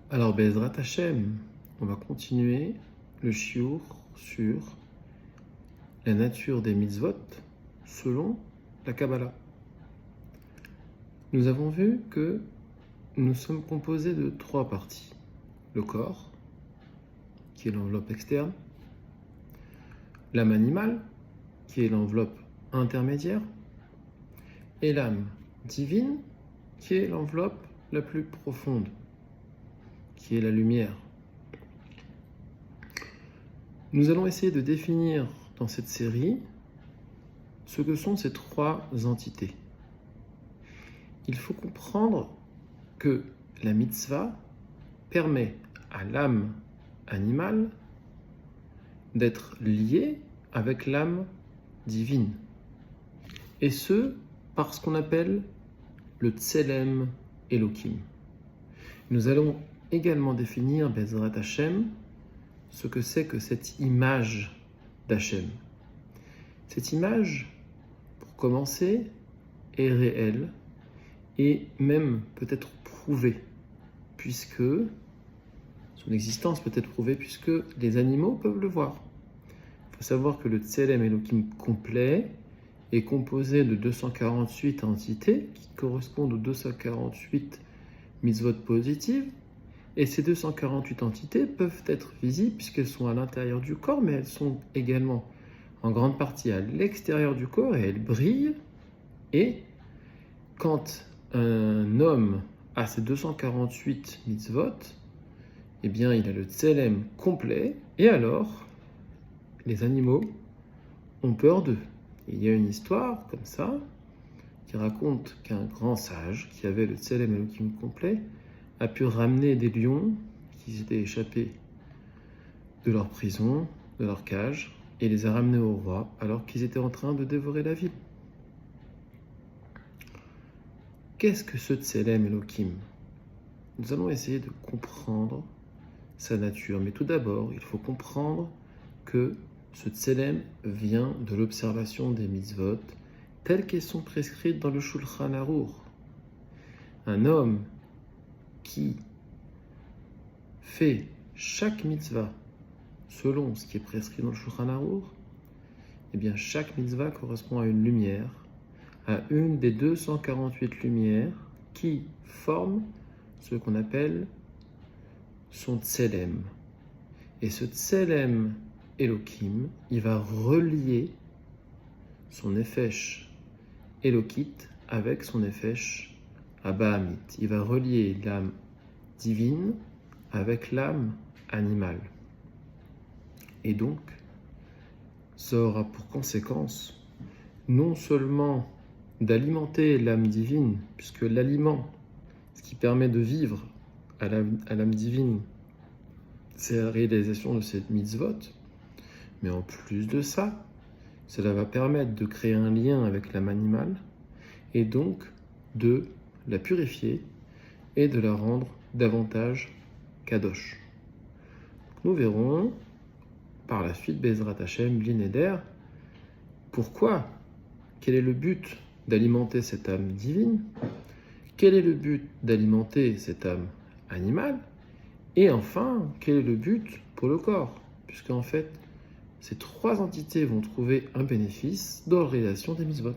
Alors, Bezrat Hashem, on va continuer le shiur sur la nature des mitzvot selon la Kabbalah. Nous avons vu que nous sommes composés de 3 parties. Le corps, qui est l'enveloppe externe, l'âme animale, qui est l'enveloppe intermédiaire, et l'âme divine, qui est l'enveloppe la plus profonde, qui est la lumière. Nous allons essayer de définir dans cette série ce que sont ces 3 entités. Il faut comprendre que la mitzvah permet à l'âme animale d'être liée avec l'âme divine. Et ce, par ce qu'on appelle le Tselem Elohim. Nous allons également définir, Bezrat Hashem, ce que c'est que cette image d'Hachem. Cette image, pour commencer, est réelle et même peut-être prouvée, puisque son existence peut être prouvée, puisque les animaux peuvent le voir. Il faut savoir que le Tselem Elohim complet est composé de 248 entités qui correspondent aux 248 mitzvot positives. Et ces 248 entités peuvent être visibles puisqu'elles sont à l'intérieur du corps, mais elles sont également en grande partie à l'extérieur du corps et elles brillent. Et quand un homme a ces 248 mitzvot, eh bien il a le tselem complet, et alors les animaux ont peur d'eux. Il y a une histoire comme ça qui raconte qu'un grand sage qui avait le tselem Elohim complet a pu ramener des lions qui s'étaient échappés de leur prison, de leur cage, et les a ramenés au roi alors qu'ils étaient en train de dévorer la ville. Qu'est-ce que ce Tselem Elohim? Nous allons essayer de comprendre sa nature, mais tout d'abord, il faut comprendre que ce Tselem vient de l'observation des mitzvot telles qu'elles sont prescrites dans le Shulchan Aruch. Un homme qui fait chaque mitzvah selon ce qui est prescrit dans le Shulchan Aruch, eh bien chaque mitzvah correspond à une lumière, à une des 248 lumières qui forment ce qu'on appelle son tselem. Et ce tselem Elohim, il va relier son nefesh Elokit avec son nefesh Abahamit. Il va relier l'âme divine avec l'âme animale. Et donc, ça aura pour conséquence non seulement d'alimenter l'âme divine, puisque l'aliment, ce qui permet de vivre à l'âme divine, c'est la réalisation de cette mitzvot, mais en plus de ça, cela va permettre de créer un lien avec l'âme animale et donc de la purifier et de la rendre davantage kadosh. Nous verrons par la suite, Bezrat Hashem, Blineder, pourquoi, quel est le but d'alimenter cette âme divine, quel est le but d'alimenter cette âme animale, et enfin, quel est le but pour le corps, puisqu'en fait, ces 3 entités vont trouver un bénéfice dans la réalisation des mitzvot.